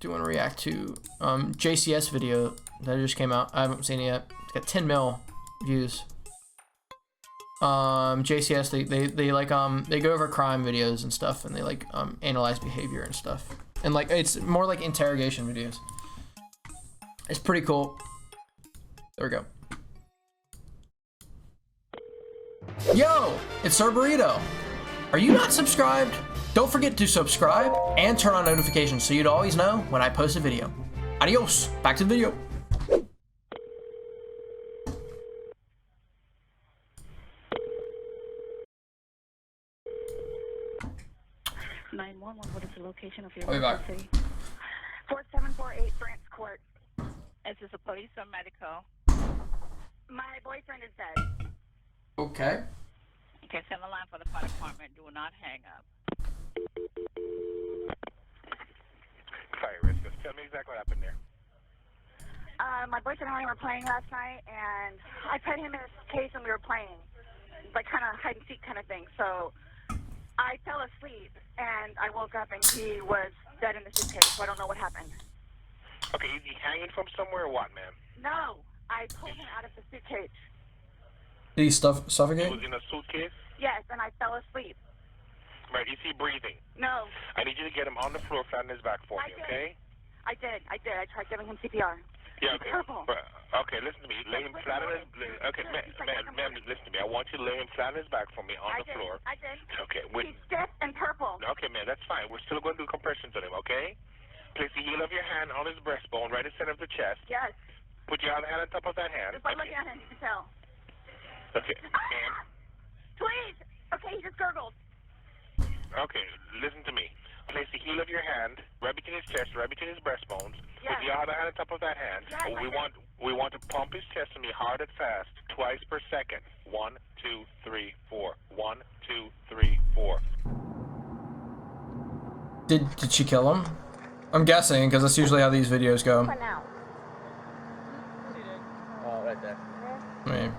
do want to react to JCS video that just came out. I haven't seen it yet. It's got 10 mil views. JCS, they like they go over crime videos and stuff, and they like analyze behavior and stuff, and like it's more like interrogation videos. It's pretty cool. There we go. Yo, it's SirBurrito. Are you not subscribed? Don't forget to subscribe and turn on notifications so you'd always know when I post a video. Adios. Back to the video. 911, what is the location of your emergency? 4748 Brent Court. Is this a police or medical? My boyfriend is dead. Okay. Okay, send a line for the fire department. Do not hang up. Sorry, Rich, just tell me exactly what happened there. My boyfriend and I were playing last night, and I put him in his case and we were playing, like kind of hide and seek kind of thing. So I fell asleep, and I woke up, and he was dead in the suitcase, so I don't know what happened. Okay, is he hanging from somewhere or what, ma'am? No, I pulled him out of the suitcase. Did he suffocate? He was in a suitcase? Yes, and I fell asleep. Right, is he breathing? No. I need you to get him on the floor, flat on his back for me, okay? I did. I tried giving him CPR. Yeah, okay. Purple. Okay, listen to me. Lay him flat on his... Okay, ma'am, listen to me. I want you to lay him flat on his back for me on the floor. I did. Okay, He's stiff and purple. Okay, man, that's fine. We're still going to do compressions on him, okay? Place the heel of your hand on his breastbone, right in the center of the chest. Yes. Put your other hand on top of that hand. Just by looking at him, you can tell. Okay, and... Please! Okay, he just gurgled. Okay, listen to me. Place the heel of your hand right between his chest, right between his breastbones. Yes. Put your other hand on top of that hand. Yes, we want to pump his chest to me hard and fast, twice per second. 1, 2, 3, 4. 1, 2, 3, 4. Did she kill him? I'm guessing, because that's usually how these videos go. For now. Oh, right there. I mean,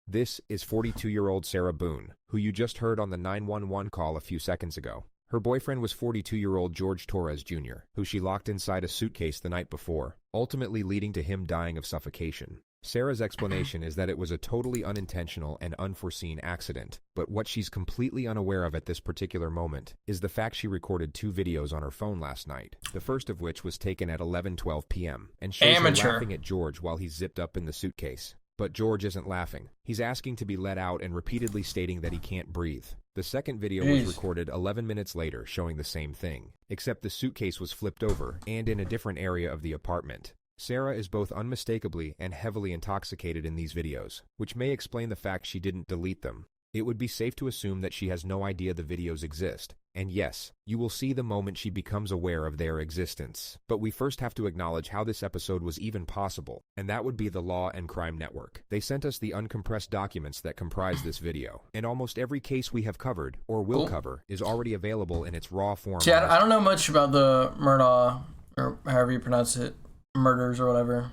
This is 42-year-old Sarah Boone, who you just heard on the 911 call a few seconds ago. Her boyfriend was 42-year-old George Torres Jr., who she locked inside a suitcase the night before, ultimately leading to him dying of suffocation. Sarah's explanation is that it was a totally unintentional and unforeseen accident, but what she's completely unaware of at this particular moment is the fact she recorded 2 videos on her phone last night, the first of which was taken at 11:12 p.m. and shows her laughing at George while he's zipped up in the suitcase. But George isn't laughing. He's asking to be let out and repeatedly stating that he can't breathe. The second video was recorded 11 minutes later, showing the same thing, except the suitcase was flipped over and in a different area of the apartment. Sarah is both unmistakably and heavily intoxicated in these videos, which may explain the fact she didn't delete them. It would be safe to assume that she has no idea the videos exist. And yes, you will see the moment she becomes aware of their existence. But we first have to acknowledge how this episode was even possible, and that would be the Law and Crime Network. They sent us the uncompressed documents that comprise this video, and almost every case we have covered, or will cover, is already available in its raw form. See, I don't know much about the Murdaugh, or however you pronounce it, murders or whatever,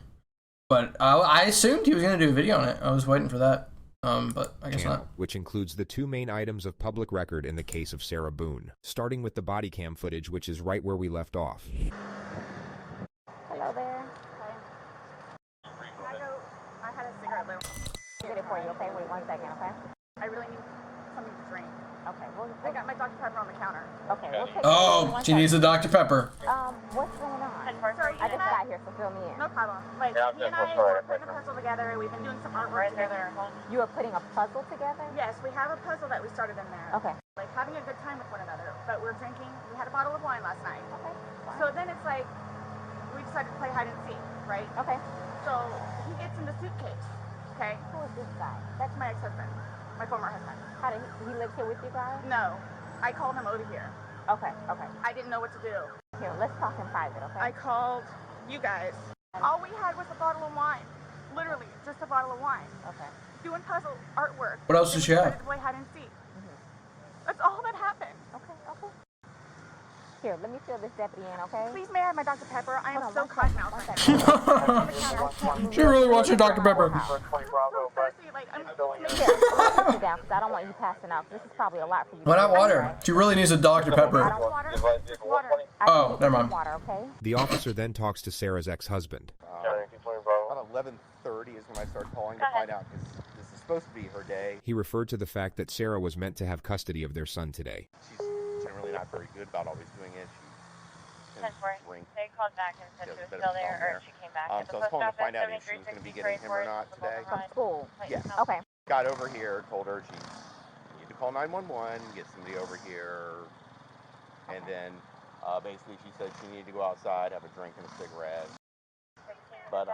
but I assumed he was going to do a video on it. I was waiting for that. But I guess not. Which includes the 2 main items of public record in the case of Sarah Boone, starting with the body cam footage, which is right where we left off. Hello there. I had a cigarette lit. I'll get it for you, okay? Wait 1 second, okay? I really need something to drink. Okay, well, I got my Dr. Pepper on the counter. Okay, we'll take Oh, she needs a Dr. Pepper. What's going on? Sorry, I just got here, so fill me in. No problem. Like, he and I were putting a puzzle together. We've been doing some artwork together. You are putting a puzzle together? Yes, we have a puzzle that we started in there. Okay. Like, having a good time with one another. But we're drinking. We had a bottle of wine last night. Okay. So then it's like, we decided to play hide and seek, right? Okay. So he gets in the suitcase, okay? Who is this guy? That's my ex-husband, my former husband. How did he live here with you guys? No. I called him over here. Okay, okay. I didn't know what to do. Here, let's talk in private, okay? I called you guys. All we had was a bottle of wine. Literally, just a bottle of wine. Okay. Doing puzzle artwork. What else did she have? Play hide and seek. That's all that happened. Okay, okay. Here, let me fill this deputy in, okay? Please, may I have my Dr. Pepper? I am so caught now. She really wants your Dr. Pepper. Sit down, because I don't want you passing out. This is probably a lot for you. Why not water? She really needs a Dr. Pepper. Water. Oh, never mind. Water, okay? The officer then talks to Sarah's ex-husband. About 11:30 is when I started calling to find out, because this is supposed to be her day. He referred to the fact that Sarah was meant to have custody of their son today. She's generally not very good about always doing it. She tends to drink. They called back and said she was still there, or she came back. So I was calling to find out if she was going to be getting him or not today. From school? Yes. Okay. Got over here, told her she needed to call 911, get somebody over here, and then basically she said she needed to go outside, have a drink and a cigarette. But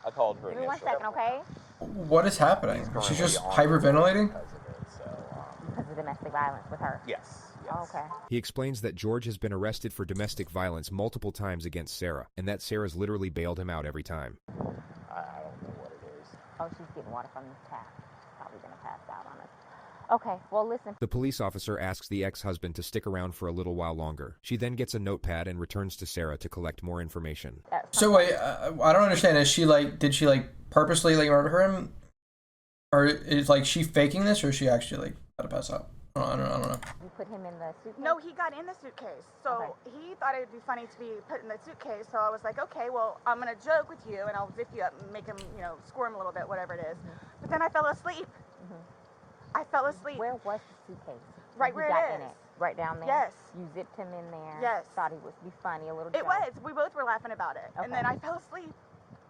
I called her. Give me 1 second, okay? What is happening? She's just hyperventilating? Because of domestic violence with her? Yes. Oh, okay. He explains that George has been arrested for domestic violence multiple times against Sarah, and that Sarah's literally bailed him out every time. I don't know what it is. Oh, she's getting water from this tap. Probably gonna pass out on us. Okay, well, listen. The police officer asks the ex-husband to stick around for a little while longer. She then gets a notepad and returns to Sarah to collect more information. So wait, I don't understand. Is she like, did she like purposely like murder him? Or is like she faking this, or is she actually like about to pass out? I don't know. You put him in the suitcase? No, he got in the suitcase. So he thought it would be funny to be put in the suitcase. So I was like, okay, well, I'm going to joke with you and I'll zip you up and make him, you know, squirm a little bit, whatever it is. But then I fell asleep. I fell asleep. Where was the suitcase? Right where it is. In it. Right down there? Yes. You zipped him in there? Yes. Thought he would be funny, a little joke. It was. We both were laughing about it. Okay. And then I fell asleep.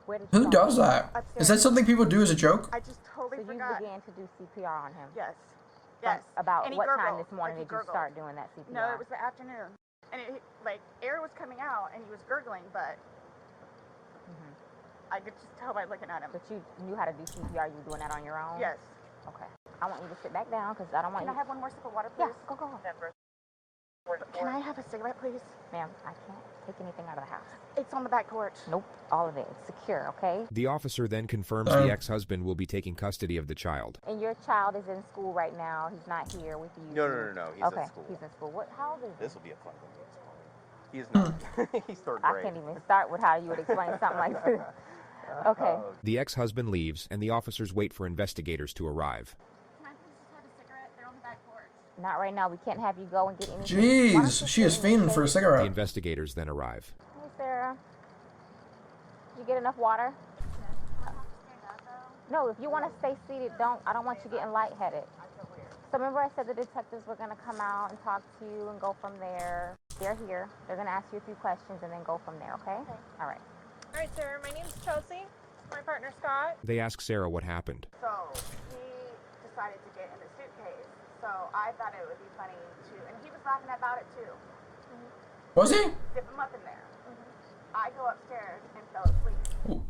Where did Who does that? Upstairs. Is that something people do as a joke? I just totally So forgot. you began to do CPR on him? Yes. Yes. About and what gurgled, time this morning like did you start doing that CPR? No, it was the afternoon. And it, like, air was coming out and he was gurgling, but I could just tell by looking at him. But you knew how to do CPR? You were doing that on your own? Yes. Okay. I want you to sit back down because I don't want Can you... I have one more sip of water, please? Yeah, go. Can I have a cigarette, please? Ma'am, I can't take anything out of the house. It's on the back porch. Nope, all of it. It's secure, okay? The officer then confirms the ex-husband will be taking custody of the child. And your child is in school right now. He's not here with you. No. He's in school. He's in school. How old is he? This will be a fun one to explain. He's not. He's third grade. I can't even start with how you would explain something like this. Okay. The ex-husband leaves, and the officers wait for investigators to arrive. Can I please just have a cigarette? They're on the back porch. Not right now. We can't have you go and get anything. Jeez, she is fiending for a cigarette. The investigators then arrive. Hey, Sarah. Did you get enough water? No, if you want to stay seated, I don't want you getting lightheaded. So remember I said the detectives were going to come out and talk to you and go from there. They're here. They're going to ask you a few questions and then go from there, okay? All right. All right, sir. My name's Chelsea. My partner, Scott. They ask Sarah what happened. So he decided to get in the suitcase. So I thought it would be funny to, and he was laughing about it too. Was he? Zip him up in there. I go upstairs and fell asleep. Ooh.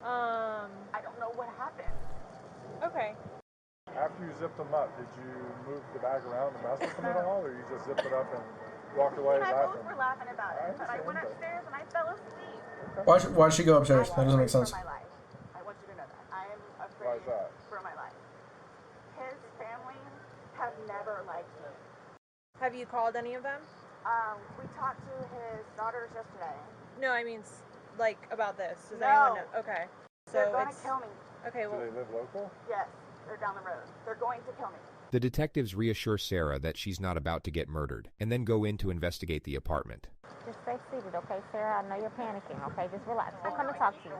I don't know what happened. Okay. After you zipped them up, did you move the bag around and mess with them at all, or you just zipped it up and walked away And I laughing? both were laughing about it, but I went upstairs and I fell asleep. Why'd she go upstairs? That doesn't make sense. For my life. I want you to know that. I am afraid Why is that? for my life. His family have never liked me. Have you called any of them? We talked to his daughters yesterday. No, I mean, like, about this. Does No. anyone know? Okay. They're So going it's... to kill me. Okay, Do well... they live local? Yes, they're down the road. They're going to kill me. The detectives reassure Sarah that she's not about to get murdered, and then go in to investigate the apartment. Just stay seated, okay, Sarah? I know you're panicking, okay? Just relax. We'll come and talk to you.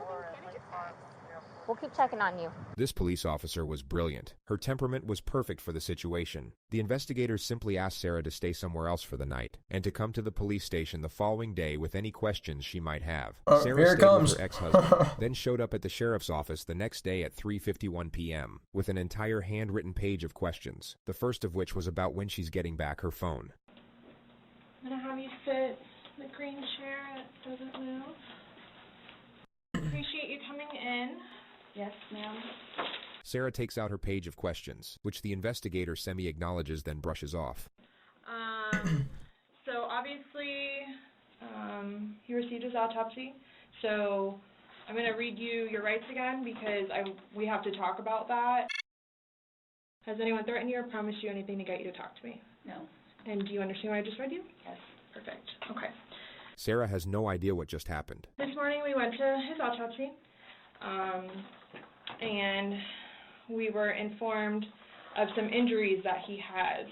We'll keep checking on you. This police officer was brilliant. Her temperament was perfect for the situation. The investigators simply asked Sarah to stay somewhere else for the night, and to come to the police station the following day with any questions she might have. Sarah here it stayed comes. with her ex-husband, then showed up at the sheriff's office the next day at 3:51 p.m. with an entire handwritten page of questions, the first of which was about when she's getting back her phone. I'm going to have you sit in the green chair that doesn't move. Appreciate you coming in. Yes, ma'am. Sarah takes out her page of questions, which the investigator semi-acknowledges then brushes off. So obviously, he received his autopsy, so I'm going to read you your rights again because we have to talk about that. Has anyone threatened you or promised you anything to get you to talk to me? No. And do you understand what I just read you? Yes. Perfect. Okay. Sarah has no idea what just happened. This morning we went to his autopsy, and we were informed of some injuries that he has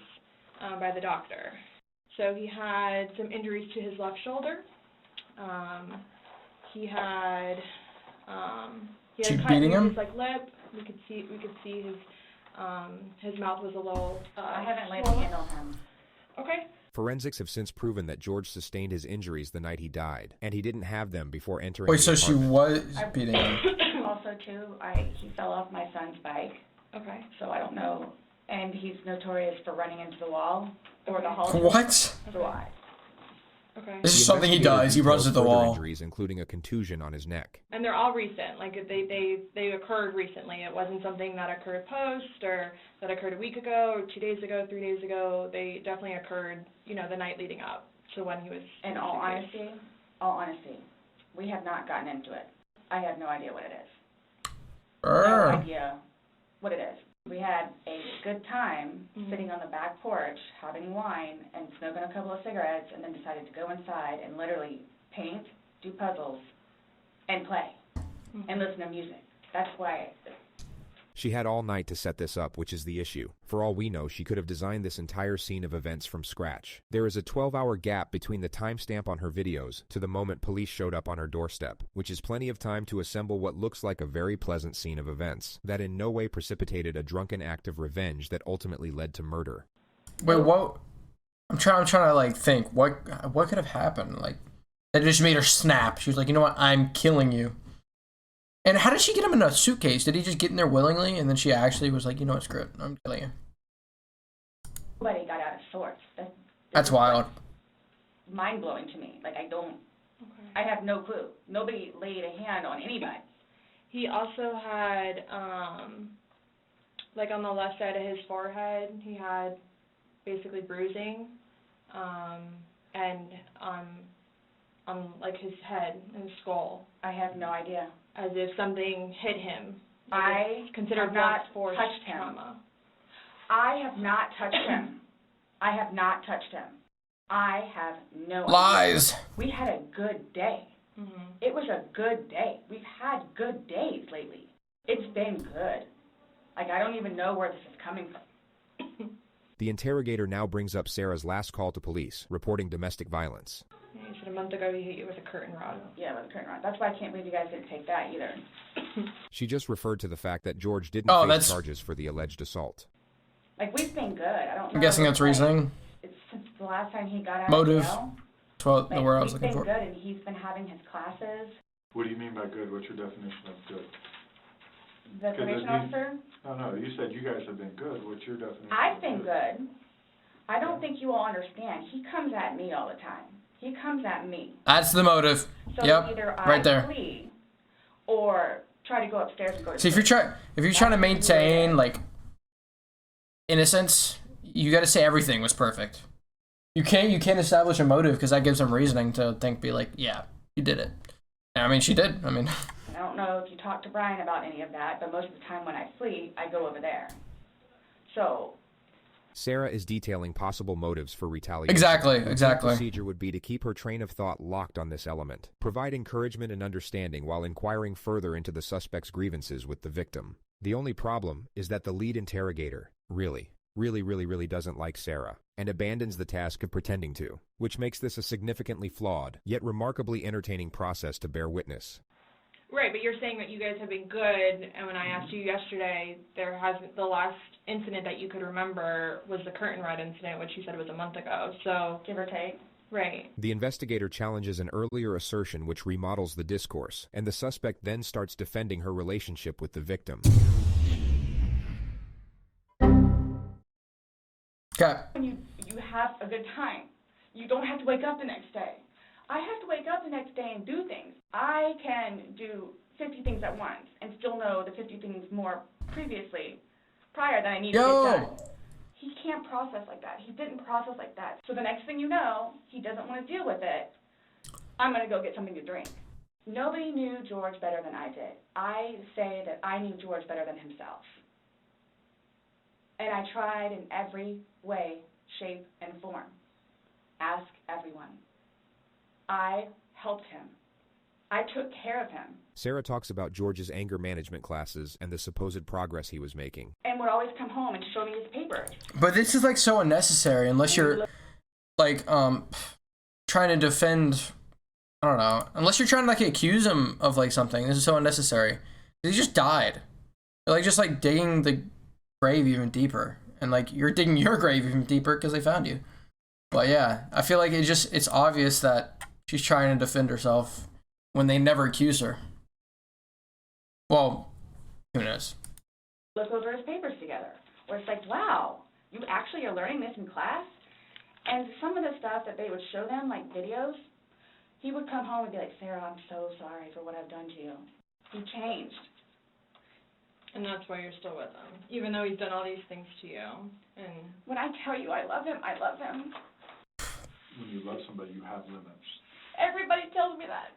by the doctor. So he had some injuries to his left shoulder. He had a cut beating in him? his lip. We could see his mouth was a little. I haven't laid a swollen. hand on him. Okay. Forensics have since proven that George sustained his injuries the night he died, and he didn't have them before entering Wait, the so she apartment. was beating him? Also, too, he fell off my son's bike, Okay. so I don't know. And he's notorious for running into the wall or the hall. What? So why? Okay. This is The something he investigator does. He runs details at the further wall. Injuries, including a contusion on his neck. And they're all recent. Like they occurred recently. It wasn't something that occurred post or that occurred a week ago or 2 days ago, 3 days ago. They definitely occurred, the night leading up to when he was. In all honesty, we have not gotten into it. I have no idea what it is. No idea what it is. We had a good time sitting on the back porch, having wine, and smoking a couple of cigarettes, and then decided to go inside and literally paint, do puzzles, and play, and listen to music. That's why. She had all night to set this up, which is the issue. For all we know, she could have designed this entire scene of events from scratch. There is a 12-hour gap between the timestamp on her videos to the moment police showed up on her doorstep, which is plenty of time to assemble what looks like a very pleasant scene of events that in no way precipitated a drunken act of revenge that ultimately led to murder. Wait, what? I'm trying to think. What could have happened? That just made her snap. She was like, you know what? I'm killing you. And how did she get him in a suitcase? Did he just get in there willingly, and then she actually was like, you know what, screw it, I'm killing you? Nobody got out of sorts. That's wild. Mind-blowing to me. I have no clue. Nobody laid a hand on anybody. He also had, on the left side of his forehead, he had basically bruising, and on his head and his skull. I have no idea. As if something hit him. I considered have not force touched him. trauma. I have not touched him. I have not touched him. I have no Lies. idea. We had a good day. It was a good day. We've had good days lately. It's been good. I don't even know where this is coming from. The interrogator now brings up Sarah's last call to police, reporting domestic violence. He said a month ago he hit you with a curtain rod. Yeah, with a curtain rod. That's why I can't believe you guys didn't take that either. She just referred to the fact that George didn't face charges for the alleged assault. We've been good. I don't know. I'm guessing that's reasoning. It's since the last time he got out Motive. of jail. That's what the word I was looking for. He's been good, and he's been having his classes. What do you mean by good? What's your definition of good? The probation officer? No, you said you guys have been good. What's your definition? I've been good. I don't think you all understand. He comes at me all the time. He comes at me. That's the motive. So yep, either right there. Flee or try to go upstairs and go to See, if you're trying to maintain innocence, you got to say everything was perfect. You can't establish a motive because that gives them reasoning to be like, yeah, you did it. I mean, she did. I mean, I don't know if you talked to Brian about any of that, but most of the time when I flee, I go over there. So. Sarah is detailing possible motives for retaliation. Exactly. The procedure would be to keep her train of thought locked on this element, provide encouragement and understanding while inquiring further into the suspect's grievances with the victim. The only problem is that the lead interrogator really doesn't like Sarah, and abandons the task of pretending to, which makes this a significantly flawed, yet remarkably entertaining process to bear witness. Right, but you're saying that you guys have been good, and when I asked you yesterday, the last incident that you could remember was the curtain rod incident, which you said was a month ago, so. Give or take. Right. The investigator challenges an earlier assertion which remodels the discourse, and the suspect then starts defending her relationship with the victim. Okay. When you have a good time, you don't have to wake up the next day. I have to wake up the next day and do things. I can do 50 things at once and still know the 50 things more prior than I need to get done. He can't process like that. He didn't process like that. So the next thing you know, he doesn't want to deal with it. I'm going to go get something to drink. Nobody knew George better than I did. I say that I knew George better than himself. And I tried in every way, shape, and form. Ask everyone. I helped him. I took care of him. Sarah talks about George's anger management classes and the supposed progress he was making. And would always come home and show me his papers. But this is so unnecessary unless you're like trying to defend. I don't know. Unless you're trying to like accuse him of like something, this is so unnecessary. He just died. They're like just like digging the grave even deeper, and like you're digging your grave even deeper because they found you. But yeah, I feel like it's obvious that she's trying to defend herself when they never accuse her. Well, who knows? Look over his papers together, where it's like, wow, you actually are learning this in class? And some of the stuff that they would show them, like videos, he would come home and be like, Sarah, I'm so sorry for what I've done to you. He changed. And that's why you're still with him, even though he's done all these things to you. And when I tell you I love him, I love him. When you love somebody, you have limits. Everybody tells me that.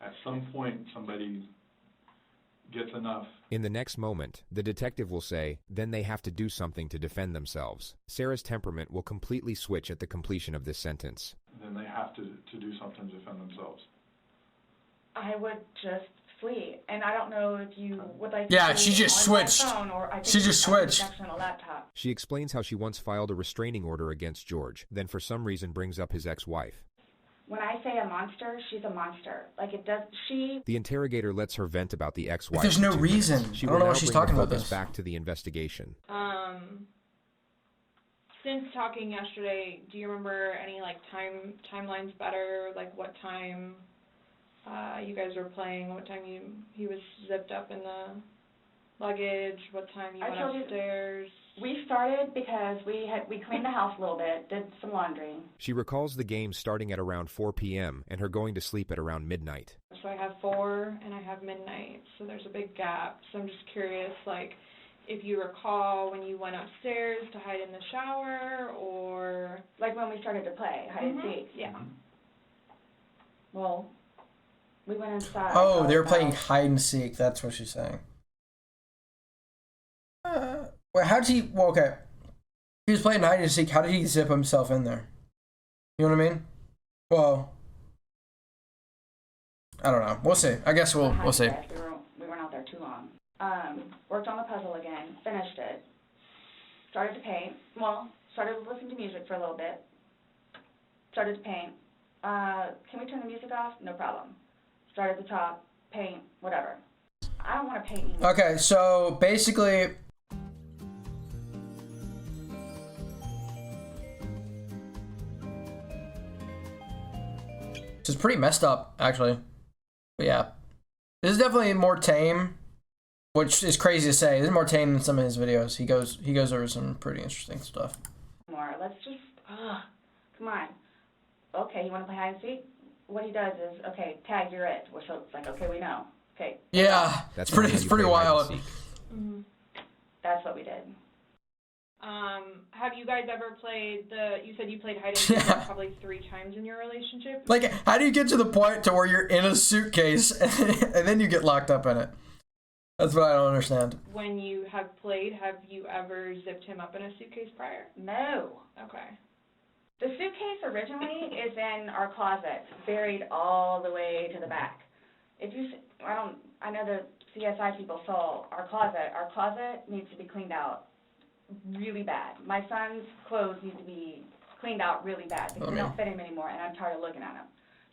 At some point, somebody gets enough. In the next moment, the detective will say, then they have to do something to defend themselves. Sarah's temperament will completely switch at the completion of this sentence. Then they have to do something to defend themselves. I would just flee, and I don't know if you would like. Yeah, she just switched. She just switched. She explains how she once filed a restraining order against George, then for some reason brings up his ex-wife. When I say a monster, she's a monster. Like it does. The interrogator lets her vent about the ex-wife. There's no reason. She I don't know will what she's now bring talking the about focus this. back to the investigation. Since talking yesterday, do you remember any like timelines better? Like what time you guys were playing? What time he was zipped up in the luggage? What time you went upstairs? We started because we cleaned the house a little bit, did some laundry. She recalls the game starting at around 4 p.m. and her going to sleep at around midnight. So I have 4 and I have midnight, so there's a big gap. So I'm just curious, like, if you recall when you went upstairs to hide in the shower, or like when we started to play hide and seek. Yeah. Well, we went inside. Oh, they were playing hide and seek. That's what she's saying. Wait, how did he? Well, okay. He was playing hide and seek. How did he zip himself in there? You know what I mean? Well, I don't know. We'll see. I guess we'll see. We weren't out there too long. Worked on the puzzle again. Finished it. Started to paint. Well, started listening to music for a little bit. Started to paint. Can we turn the music off? No problem. Start at the top. Paint. Whatever. I don't want to paint anymore. Okay, so basically. This is pretty messed up, actually. But yeah. This is definitely more tame, which is crazy to say. This is more tame than some of his videos. He goes over some pretty interesting stuff. Let's just, come on. Okay, you want to play hide and seek? What he does is, okay, tag, you're it. So it's like, okay, we know. Okay. Yeah, it's pretty wild. Mm-hmm. That's what we did. Have you guys ever played you said you played hide and seek probably 3 times in your relationship? Like, how do you get to the point to where you're in a suitcase and then you get locked up in it? That's what I don't understand. When you have played, have you ever zipped him up in a suitcase prior? No. Okay. The suitcase originally is in our closet, buried all the way to the back. I know the CSI people saw our closet. Our closet needs to be cleaned out really bad. My son's clothes need to be cleaned out really bad because they don't fit him anymore, and I'm tired of looking at them.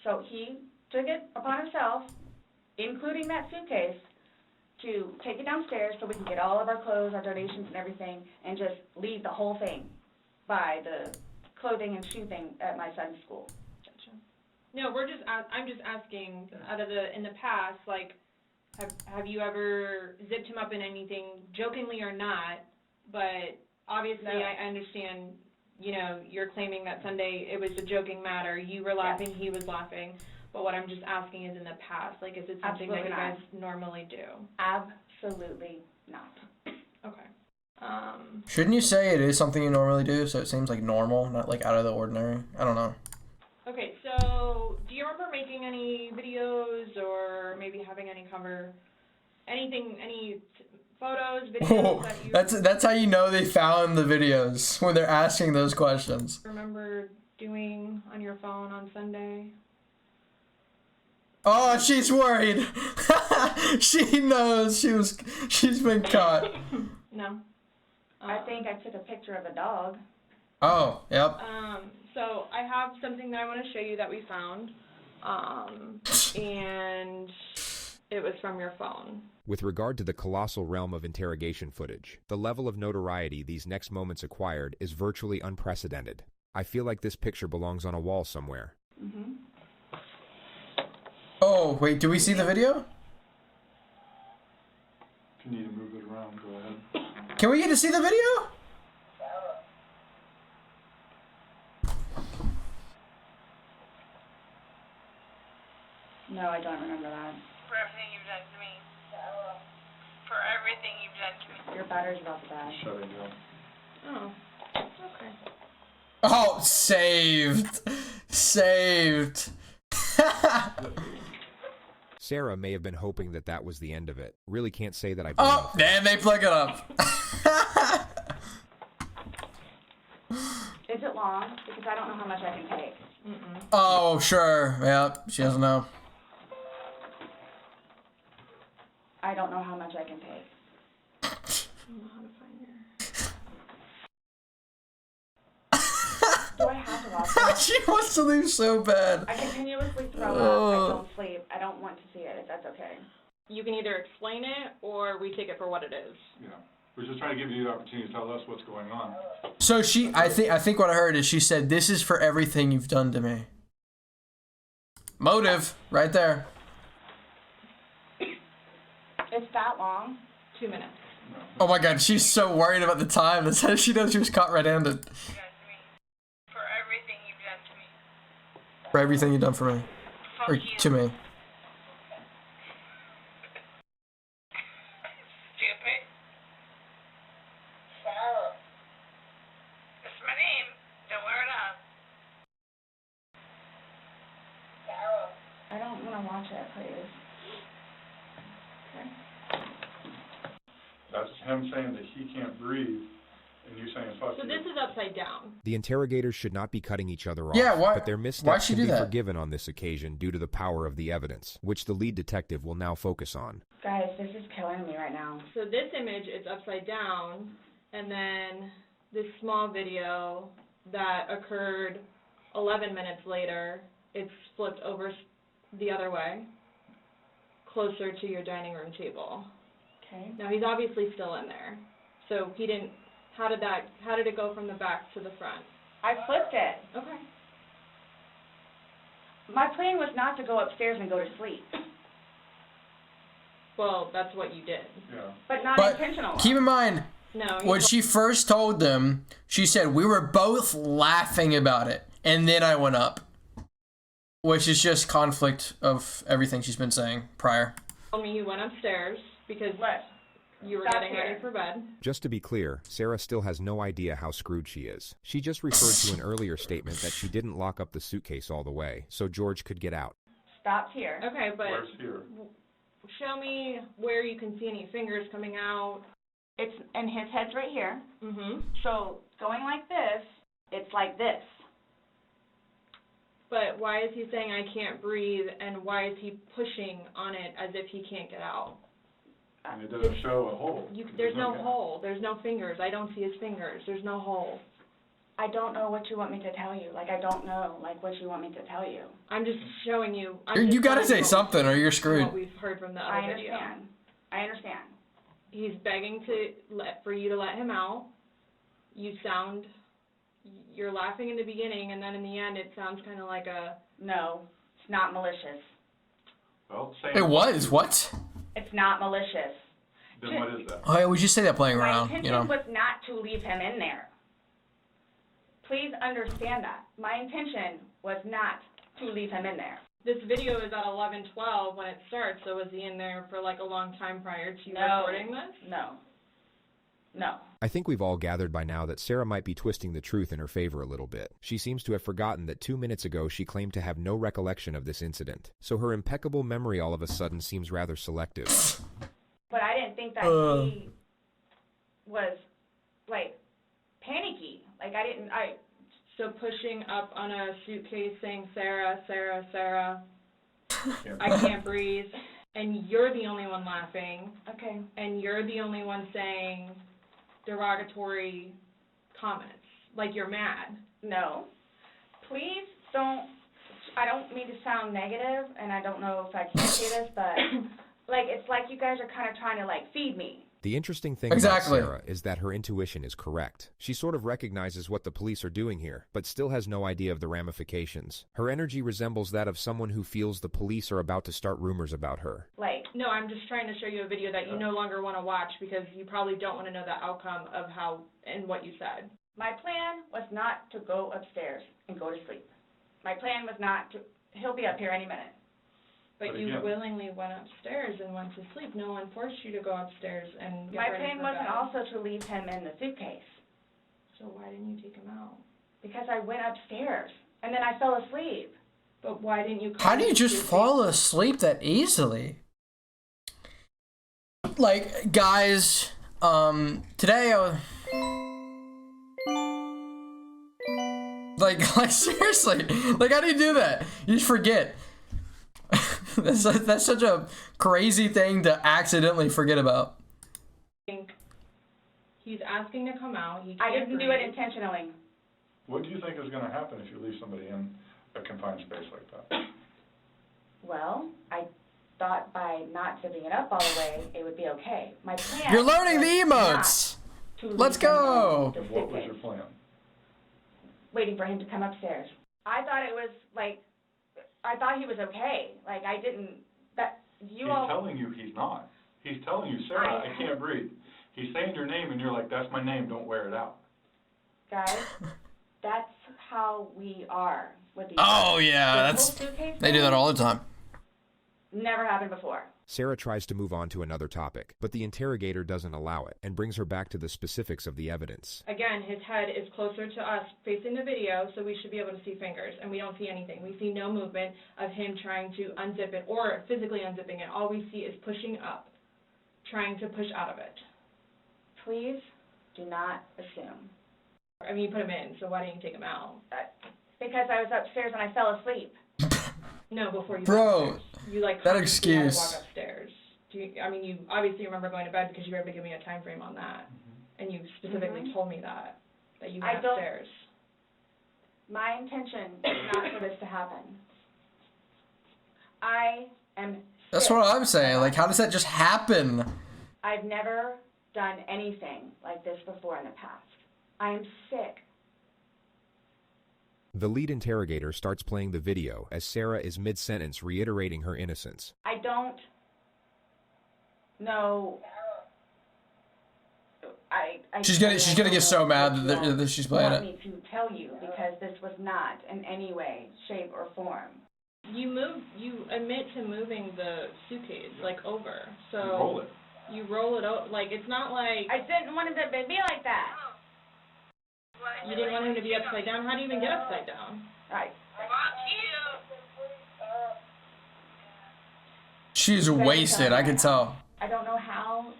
So he took it upon himself, including that suitcase, to take it downstairs so we can get all of our clothes, our donations, and everything, and just leave the whole thing by the clothing and shoe thing at my son's school. Gotcha. No, I'm just asking, in the past, like, have you ever zipped him up in anything, jokingly or not? But obviously, no. I understand, you're claiming that Sunday it was a joking matter. You were laughing, he was laughing. But what I'm just asking is in the past, like, is it something that you guys normally do? Absolutely not. Okay. Shouldn't you say it is something you normally do, so it seems like normal, not like out of the ordinary? I don't know. Okay, so do you remember making any videos or maybe having any photos, videos that you... That's how you know they found the videos, when they're asking those questions. Remember doing on your phone on Sunday? Oh, she's worried. She knows she's been caught. No. I think I took a picture of a dog. Oh, yep. So I have something that I want to show you that we found, and it was from your phone. With regard to the colossal realm of interrogation footage, the level of notoriety these next moments acquired is virtually unprecedented. I feel like this picture belongs on a wall somewhere. Mm-hmm. Oh, wait, do we see the video? If you need to move it around, go ahead. Can we get to see the video? No, I don't remember that. For everything you've done to me. For everything you've done to me. Your battery's about to die. Shut it down. Oh, okay. Oh, saved. Saved. Sarah may have been hoping that that was the end of it. Really can't say that I Oh, believe her. damn, they plug it up. Is it long? Because I don't know how much I can take. Mm-mm. Oh, sure. Yep, she doesn't know. I don't know how much I can take. I don't know how to find her. Do I have to watch it? She wants to leave so bad. I continuously throw up. I don't sleep. I don't want to see it, if that's okay. You can either explain it or we take it for what it is. Yeah. We're just trying to give you the opportunity to tell us what's going on. So I think what I heard is she said, "This is for everything you've done to me." Motive, right there. It's that long? 2 minutes. Oh my God, she's so worried about the time. That's how she knows she was caught red-handed. For everything you've done to me. For everything you've done for me, or to me. Stupid. Sarah. That's my name. Don't wear it up. Sarah. I don't want to watch it, please. That's him saying that he can't breathe, and you saying fuck So you. this is upside down. The interrogators should not be cutting each other off, Yeah, why- but their why'd missteps she can do be that? forgiven on this occasion due to the power of the evidence, which the lead detective will now focus on. Guys, this is killing me right now. So this image is upside down, and then this small video that occurred 11 minutes later, it's flipped over the other way, closer to your dining room table. Okay. Now he's obviously still in there. So he didn't, how did it go from the back to the front? I flipped it. Okay. My plan was not to go upstairs and go to sleep. Well, that's what you did. Yeah. But not But intentional. keep in mind, No. when she first told them, she said, "We were both laughing about it, and then I went up." Which is just conflict of everything she's been saying prior. Told me you went upstairs because What? you were Stop getting here. ready for bed. Just to be clear, Sarah still has no idea how screwed she is. She just referred to an earlier statement that she didn't lock up the suitcase all the way, so George could get out. Stopped here. Okay, but Where's here? show me where you can see any fingers coming out. It's, and his head's right here. Mm-hmm. So going like this, it's like this. But why is he saying I can't breathe, and why is he pushing on it as if he can't get out? And it doesn't show a hole. There's no hole. There's no fingers. I don't see his fingers. There's no hole. I don't know what you want me to tell you. Like, I don't know, like, what you want me to tell you. I'm just showing you. You gotta say something or you're screwed. What we've heard from the I other video. understand. I understand. He's begging for you to let him out. You're laughing in the beginning, and then in the end, it sounds kind of like a. No, it's not malicious. Well, say It was, what? It's not malicious. Then what is that? Oh yeah, we just say that playing My around, intention you know. was not to leave him in there. Please understand that. My intention was not to leave him in there. This video is at 11:12 when it starts, so was he in there for like a long time prior to you No. recording this? No. No. I think we've all gathered by now that Sarah might be twisting the truth in her favor a little bit. She seems to have forgotten that 2 minutes ago she claimed to have no recollection of this incident, so her impeccable memory all of a sudden seems rather selective. But I didn't think that he was, like, panicky. Like, So pushing up on a suitcase saying, Sarah, Sarah, Sarah, I can't breathe, and you're the only one laughing, Okay. and you're the only one saying derogatory comments. like you're mad. No. Please don't, I don't mean to sound negative, and I don't know if I can say this, but, like, it's like you guys are kind of trying to, like, feed me. The interesting thing about Sarah is that her intuition is correct. She sort of recognizes what the police are doing here, but still has no idea of the ramifications. Her energy resembles that of someone who feels the police are about to start rumors about her. Like, no, I'm just trying to show you a video that you no longer want to watch because you probably don't want to know the outcome of how and what you said. My plan was not to go upstairs and go to sleep. My plan was not to, he'll be up here any minute. But you willingly went upstairs and went to sleep. No one forced you to go upstairs and get My ready plan for wasn't bed. also to leave him in the suitcase. So why didn't you take him out? Because I went upstairs, and then I fell asleep. But why didn't you How do you just fall asleep that easily? Like, guys, today like seriously, like, how do you do that? You just forget. That's such a crazy thing to accidentally forget about. He's asking to come out. I didn't do it intentionally. What do you think is going to happen if you leave somebody in a confined space like that? Well, I thought by not zipping it up all the way, it would be okay. My plan. You're learning the emotes. Let's go. What was your plan? Waiting for him to come upstairs. I thought it was like, I thought he was okay. Like, I didn't, He's telling you he's not. He's telling you, Sarah, I can't breathe. He's saying your name and you're like, that's my name, don't wear it out. Guys, that's how we are with these. Oh yeah, they do that all the time. Never happened before. Sarah tries to move on to another topic, but the interrogator doesn't allow it and brings her back to the specifics of the evidence. Again, his head is closer to us facing the video, so we should be able to see fingers, and we don't see anything. We see no movement of him trying to unzip it or physically unzipping it. All we see is pushing up, trying to push out of it. Please do not assume. I mean, you put him in, so why didn't you take him out? Because I was upstairs and I fell asleep. No, before you Bro, you like that walk excuse. upstairs. I mean, you obviously remember going to bed because you were able to give me a time frame on that, and you specifically told me that you went upstairs. My intention is not for this to happen. I am. That's what I'm saying. Like, how does that just happen? I've never done anything like this before in the past. I am sick. The lead interrogator starts playing the video as Sarah is mid-sentence reiterating her innocence. I don't know. She's gonna get so mad that she's playing it. I want me to tell you because this was not in any way, shape, or form. You admit to moving the suitcase over. So You roll it. You roll it out. Like, it's not like I didn't want it to be like that. You didn't want him to be upside down. How do you even get upside down? Right. She's wasted. I can tell. I don't know how.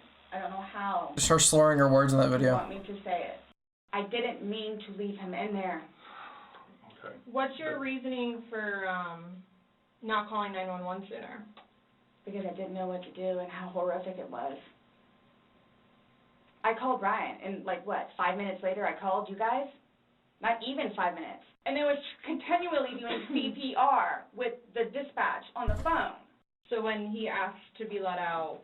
Just her slurring her words in that You video. want me to say it? I didn't mean to leave him in there. Okay. What's your reasoning for not calling 911 sooner? Because I didn't know what to do and how horrific it was. I called Ryan, and 5 minutes later I called you guys? Not even 5 minutes. And they was continually doing CPR with the dispatch on the phone. So when he asked to be let out,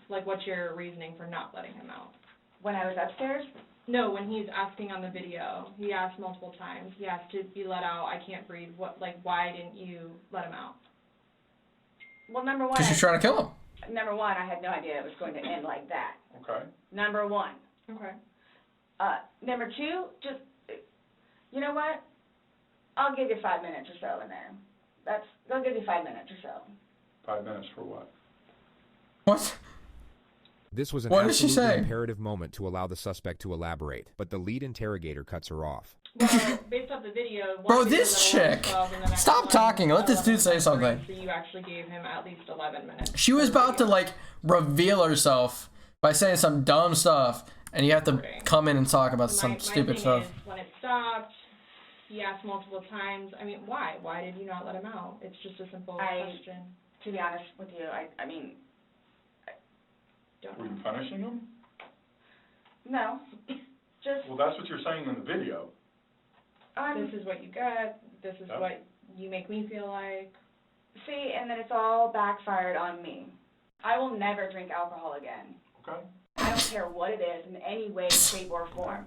what's your reasoning for not letting him out? When I was upstairs? No, when he's asking on the video. He asked multiple times. He asked to be let out. I can't breathe. Why didn't you let him out? Well, number one. Because she's trying to kill him. Number one, I had no idea it was going to end like that. Okay. Number one. Okay. Number two, just, you know what? I'll give you 5 minutes or so in there. They'll give you 5 minutes or so. 5 minutes for what? What? This was an What did she absolutely say? imperative moment to allow the suspect to elaborate, but the lead interrogator cuts her off. Well, based off the video, Bro, this chick. Stop talking. Let this dude say something. So you actually gave him at least 11 minutes. She was about to reveal herself by saying some dumb stuff, and you have to come in and talk about some stupid stuff. Is, when it stopped, he asked multiple times. I mean, why? Why did you not let him out? It's just a simple question. To be honest with you, I mean, don't Were know. you punishing him? no. Just. Well, that's what you're saying in the video. This is what you get. This is what you make me feel like. See, and then it's all backfired on me. I will never drink alcohol again. Okay. I don't care what it is in any way, shape, or form.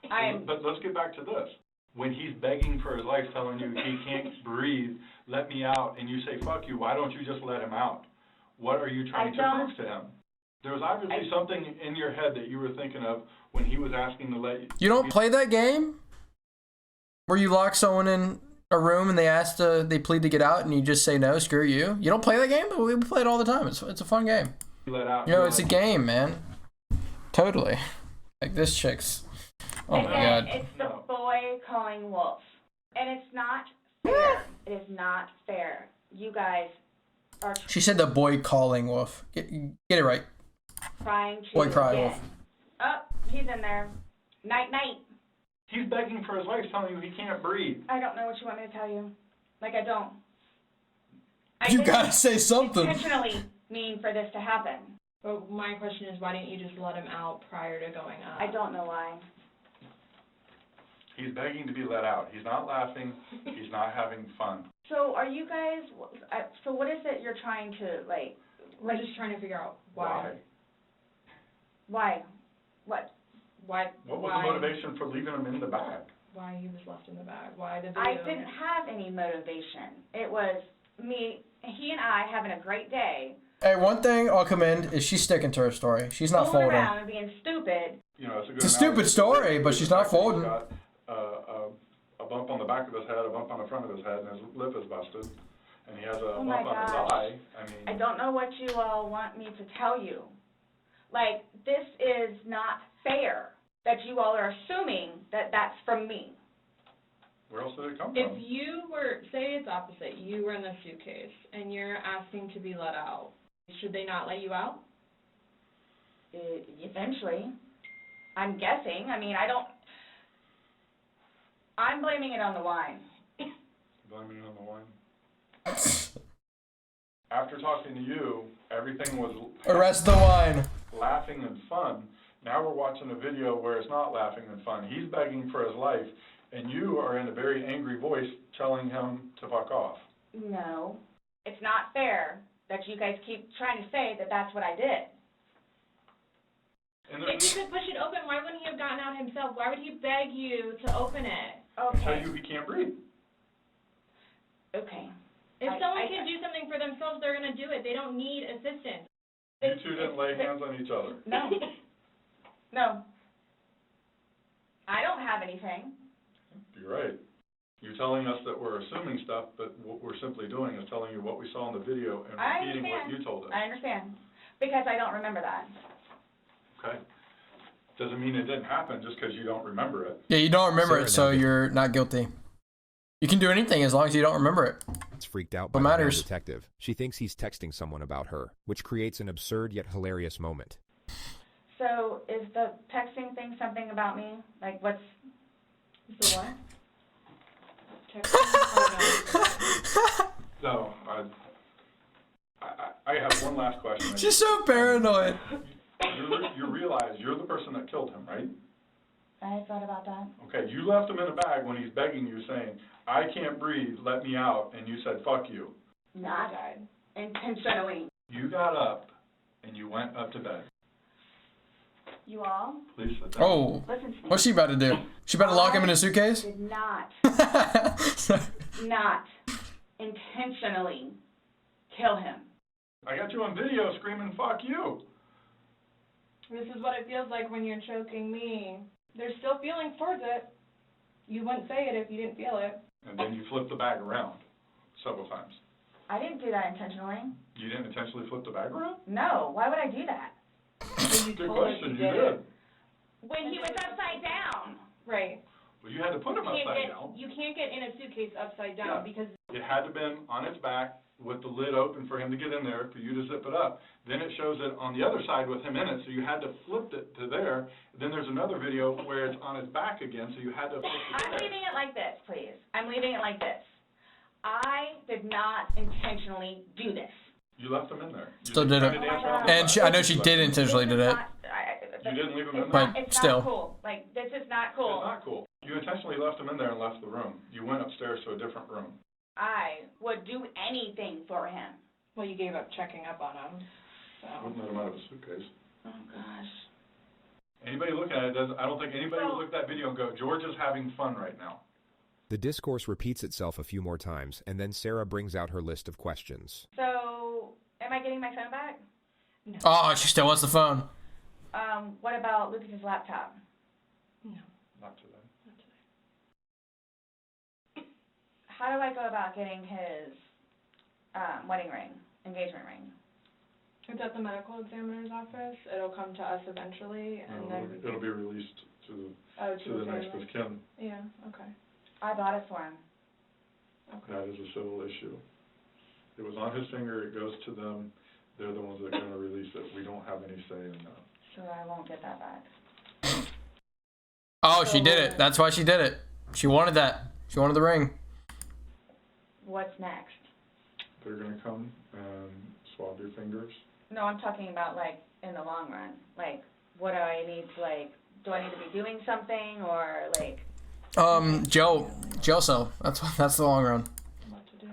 But let's get back to this. When he's begging for his life, telling you he can't breathe, let me out, and you say, fuck you, why don't you just let him out? What are you trying to prove to him? There was obviously something in your head that you were thinking of when he was asking to let you... You don't play that game? Where you lock someone in a room and they plead to get out and you just say no, screw you? You don't play that game? We play it all the time. It's a fun game. Let out, you know, it's a game, man. Totally. Like this chick's... Oh my God. It's the boy calling wolf. And it's not fair. It is not fair. You guys are... She said the boy calling wolf. Get it right. Trying to... Boy cry wolf. Oh, he's in there. Night, night. He's begging for his life, telling you he can't breathe. I don't know what you want me to tell you. Like, I don't. You gotta say something. Intentionally mean for this to happen. But my question is, why didn't you just let him out prior to going up? I don't know why. He's begging to be let out. He's not laughing. He's not having fun. So are you guys, so what is it you're trying to, like... We're just trying to figure out why. Why? What? Why? What was the motivation for leaving him in the bag? Why he was left in the bag? Why the video? I didn't have any motivation. It was me, he and I having a great day. Hey, one thing I'll commend is she's sticking to her story. She's not folding. Around and being stupid. You know, it's a stupid story, but she's not folding. Got a bump on the back of his head, a bump on the front of his head, and his lip is busted. And he has a bump on his eye. I don't know what you all want me to tell you. Like, this is not fair that you all are assuming that that's from me. Where else did it come from? If you were, say it's opposite, you were in the suitcase and you're asking to be let out, should they not let you out? Eventually. I'm guessing. I mean, I'm blaming it on the wine. Blaming it on the wine? After talking to you, everything was... Arrest the wine. Laughing and fun. Now we're watching a video where it's not laughing and fun. He's begging for his life, and you are in a very angry voice telling him to fuck off. No. It's not fair that you guys keep trying to say that that's what I did. If you could push it open, why wouldn't he have gotten out himself? Why would he beg you to open it? Okay. Tell you he can't breathe. Okay. If someone can do something for themselves, they're going to do it. They don't need assistance. You two didn't lay hands on each other. No. No. I don't have anything. You're right. You're telling us that we're assuming stuff, but what we're simply doing is telling you what we saw in the video and repeating what you told us. I understand. Because I don't remember that. Okay. Doesn't mean it didn't happen just because you don't remember it. Yeah, you don't remember it, so you're not guilty. You can do anything as long as you don't remember it. It's freaked out by the detective. She thinks he's texting someone about her, which creates an absurd yet hilarious moment. So, is the texting thing something about me? Like, what's... The what? Texting? So, I have one last question. She's so paranoid. You realize you're the person that killed him, right? I thought about that. Okay, you left him in a bag when he's begging you, saying, I can't breathe, let me out, and you said, fuck you. Not intentionally. You got up, and you went up to bed. You all? Please sit down. Oh, listen to me. What's she about to do? She about to lock him in a suitcase? Did not intentionally kill him. I got you on video screaming, fuck you. This is what it feels like when you're choking me. There's still feelings towards it. You wouldn't say it if you didn't feel it. And then you flipped the bag around several times. I didn't do that intentionally. You didn't intentionally flip the bag around? No. Why would I do that? Good question. You did. When he was upside down. Right. Well, you had to put him upside down. You can't get in a suitcase upside down because... It had to have been on its back with the lid open for him to get in there, for you to zip it up. Then it shows it on the other side with him in it, so you had to flip it to there. Then there's another video where it's on its back again, so you had to flip it to I'm leaving it like this, please. I'm leaving it like this. I did not intentionally do this. You left him in there. Still did it. And I know she did intentionally do it. You didn't leave him in there? But It's still. not cool. Like, this is not cool. It's not cool. You intentionally left him in there and left the room. You went upstairs to a different room. I would do anything for him. Well, you gave up checking up on him, so. Wouldn't let him out of a suitcase. Oh, gosh. Anybody looking at it doesn't, I don't think anybody would look at that video and go, George is having fun right now. The discourse repeats itself a few more times, and then Sarah brings out her list of questions. So, am I getting my phone back? No. Oh, she still wants the phone. What about Lucas's laptop? No. Not today. Not today. How do I go about getting his wedding ring, engagement ring? It's at the medical examiner's office. It'll come to us eventually, and then It'll be released to the next family. of kin. Yeah. Okay. I bought it for him. Okay. That is a civil issue. It was on his finger, it goes to them, they're the ones that are gonna release it. We don't have any say in that. So I won't get that back. Oh, she did it. That's why she did it. She wanted that. She wanted the ring. What's next? They're gonna come and swab your fingers. No, I'm talking about, like, in the long run. Like, what do I need to, like, do I need to be doing something, or, like... jail cell. That's the long run. What to do?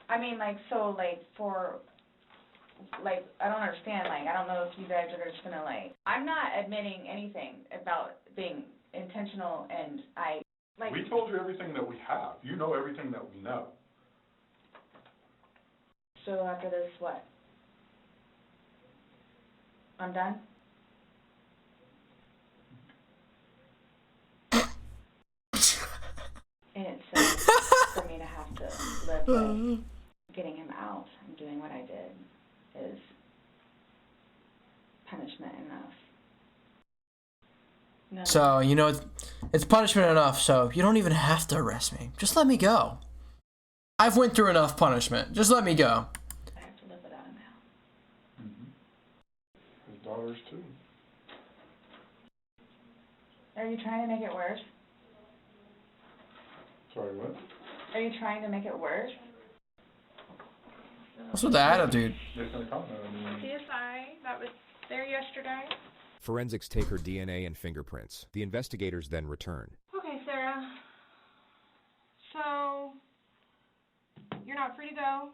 I mean, like, so, like, for... Like, I don't understand, like, I don't know if you guys are just gonna, like... I'm not admitting anything about being intentional, and like... We told you everything that we have. You know everything that we know. So after this, what? I'm done? And it's for me to have to live with getting him out and doing what I did is punishment enough. No. So, you know, it's punishment enough, so you don't even have to arrest me. Just let me go. I've went through enough punishment. Just let me go. I have to live without him now. His daughters too. Are you trying to make it worse? Sorry, what? Are you trying to make it worse? What's with the attitude? CSI, that was there yesterday. Forensics take her DNA and fingerprints. The investigators then return. Okay, Sarah. So, you're not free to go.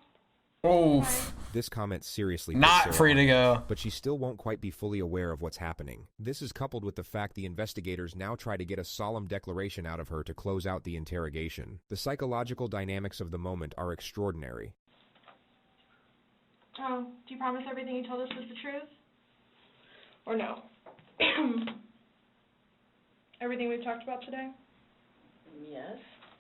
Oof. This comment seriously puts Not Sarah free to on go. edge, but she still won't quite be fully aware of what's happening. This is coupled with the fact the investigators now try to get a solemn declaration out of her to close out the interrogation. The psychological dynamics of the moment are extraordinary. Oh, do you promise everything you told us was the truth? Or no? Everything we've talked about today? Yes.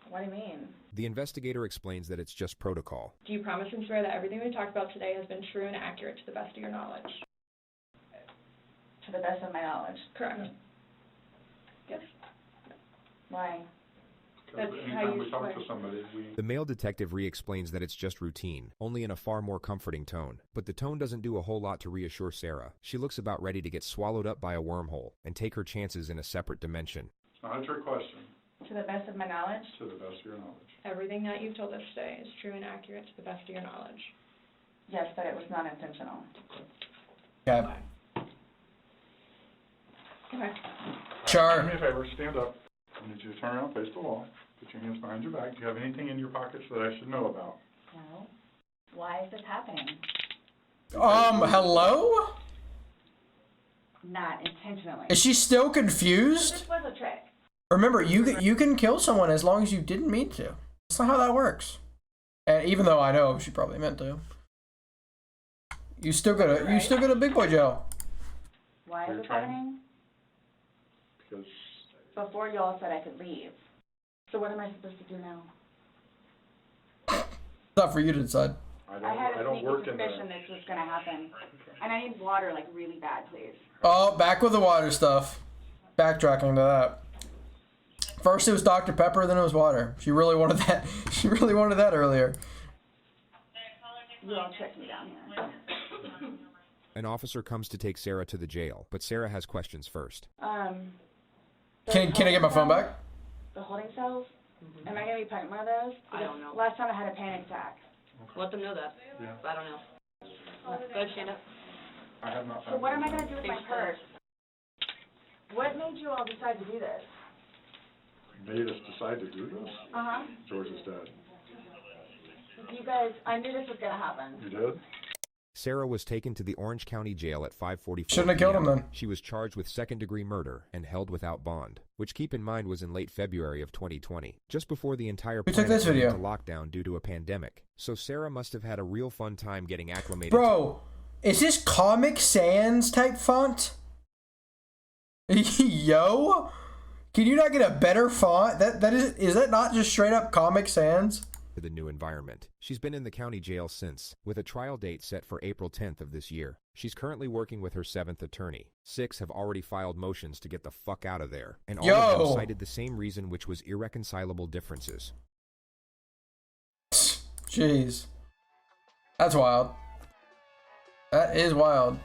What do you mean? The investigator explains that it's just protocol. Do you promise and swear that everything we've talked about today has been true and accurate to the best of your knowledge? To the best of my knowledge. Correct. Yes. Why? That's how Anytime you we talk swear. to somebody, The male detective re-explains that it's just routine, only in a far more comforting tone. But the tone doesn't do a whole lot to reassure Sarah. She looks about ready to get swallowed up by a wormhole and take her chances in a separate dimension. It's not a trick question. To the best of my knowledge? To the best of your knowledge. Everything that you've told us today is true and accurate to the best of your knowledge. Yes, but it was not intentional. Okay. Okay. Sure. Do me a favor, stand up. I need you to turn around, face the wall. Put your hands behind your back. Do you have anything in your pockets that I should know about? No. Why is this happening? Hello? Not intentionally. Is she still confused? This was a trick. Remember, you can kill someone as long as you didn't mean to. That's not how that works. And even though I know she probably meant to, you still go to big boy jail. Why is You're this trying- happening? Because Before y'all said I could leave. So what am I supposed to do now? It's not for you to decide. I had a don't sneaky work in suspicion there. this was gonna happen. And I need water, like, really bad, please. Oh, back with the water stuff. Backtracking to that. First it was Dr. Pepper, then it was water. She really wanted that. She really wanted that earlier. You all check me down here. An officer comes to take Sarah to the jail, but Sarah has questions first. Can I get my phone back? The holding cells? Am I gonna be put in one of those? I don't know. Last time I had a panic attack. Let them know that. Yeah. I don't know. Go ahead, stand up. I have not. So what am I gonna do with my purse? What made you all decide to do this? made us decide to do this? George is dead. You guys, I knew this was gonna happen. You did? Sarah was taken to the Orange County Jail at 5:44 Shouldn't have killed him then. She was charged with second-degree murder and held without bond, which keep in mind was in late February of 2020, just before the entire Who took planet this went video? into lockdown due to a pandemic. So Sarah must have had a real fun time getting acclimated. Bro, is this Comic Sans type font? Yo, can you not get a better font? Is that not just straight up Comic Sans? To the new environment. She's been in the county jail since, with a trial date set for April 10th of this year. She's currently working with her 7th attorney. 6 have already filed motions to get the fuck out of there, and all of them cited the same reason, which was irreconcilable differences. Jeez. That's wild. That is wild.